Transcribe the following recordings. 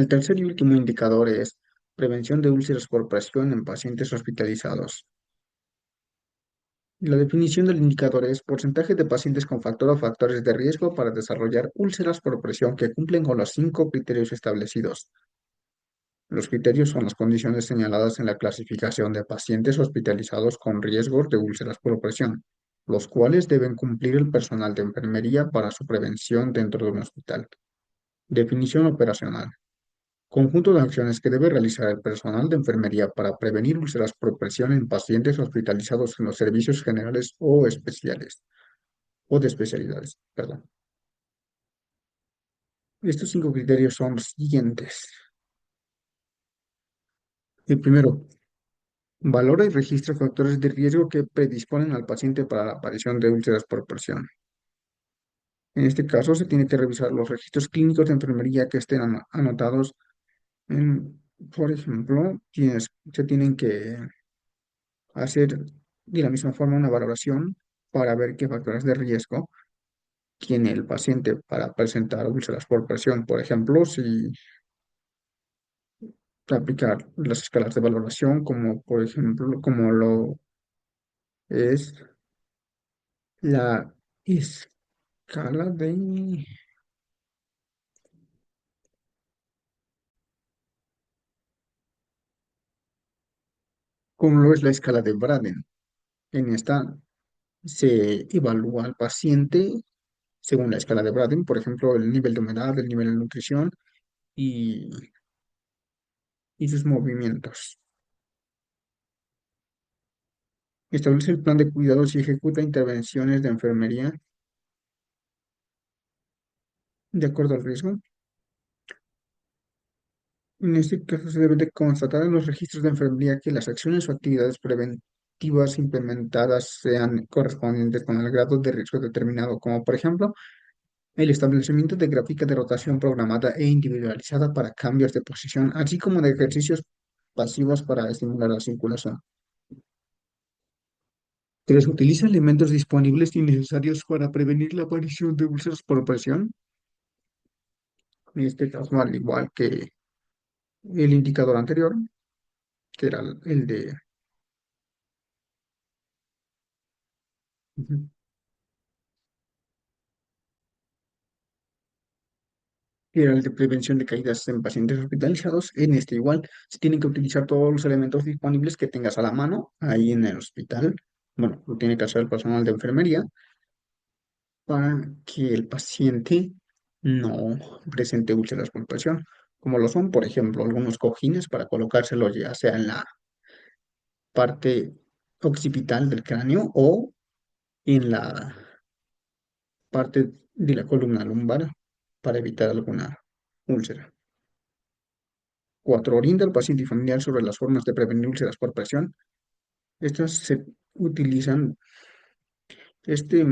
El tercer y último indicador es prevención de úlceras por presión en pacientes hospitalizados. La definición del indicador es porcentaje de pacientes con factor o factores de riesgo para desarrollar úlceras por presión que cumplen con los 5 criterios establecidos. Los criterios son las condiciones señaladas en la clasificación de pacientes hospitalizados con riesgos de úlceras por presión, los cuales deben cumplir el personal de enfermería para su prevención dentro de un hospital. Definición operacional. Conjunto de acciones que debe realizar el personal de enfermería para prevenir úlceras por presión en pacientes hospitalizados en los servicios generales o especiales, o de especialidades, perdón. Estos 5 criterios son los siguientes. El primero, valora y registra factores de riesgo que predisponen al paciente para la aparición de úlceras por presión. En este caso, se tiene que revisar los registros clínicos de enfermería que estén anotados por ejemplo, se tienen que hacer de la misma forma una valoración para ver qué factores de riesgo tiene el paciente para presentar úlceras por presión. Por ejemplo, si aplicar las escalas de valoración, como por ejemplo, como lo es la escala de, como lo es la escala de Braden. En esta se evalúa al paciente según la escala de Braden, por ejemplo, el nivel de humedad, el nivel de nutrición y, y sus movimientos. Establece el plan de cuidados y ejecuta intervenciones de enfermería de acuerdo al riesgo. En este caso se debe de constatar en los registros de enfermería que las acciones o actividades preventivas implementadas sean correspondientes con el grado de riesgo determinado, como por ejemplo el establecimiento de gráfica de rotación programada e individualizada para cambios de posición, así como de ejercicios pasivos para estimular la circulación. 3. Utiliza elementos disponibles y necesarios para prevenir la aparición de úlceras por presión. En este caso, al igual que el indicador anterior, que era el de, ujú, que era el de prevención de caídas en pacientes hospitalizados, en este igual se tienen que utilizar todos los elementos disponibles que tengas a la mano ahí en el hospital. Bueno, lo tiene que hacer el personal de enfermería para que el paciente no presente úlceras por presión, como lo son, por ejemplo, algunos cojines para colocárselos ya sea en la parte occipital del cráneo o en la parte de la columna lumbar para evitar alguna úlcera. 4. Orienta al paciente y familiar sobre las formas de prevenir úlceras por presión. Estas se utilizan, este,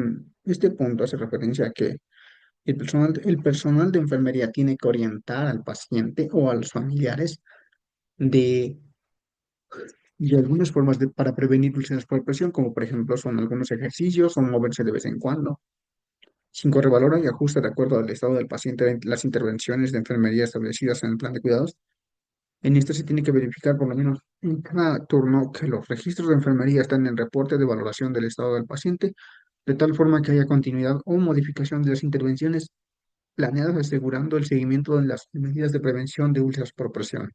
este punto hace referencia a que el personal de enfermería tiene que orientar al paciente o a los familiares de, de algunas formas para prevenir úlceras por presión, como por ejemplo son algunos ejercicios o moverse de vez en cuando. 5. Revalora y ajusta de acuerdo al estado del paciente las intervenciones de enfermería establecidas en el plan de cuidados. En esto se tiene que verificar por lo menos en cada turno que los registros de enfermería están en el reporte de valoración del estado del paciente, de tal forma que haya continuidad o modificación de las intervenciones planeadas, asegurando el seguimiento de las medidas de prevención de úlceras por presión.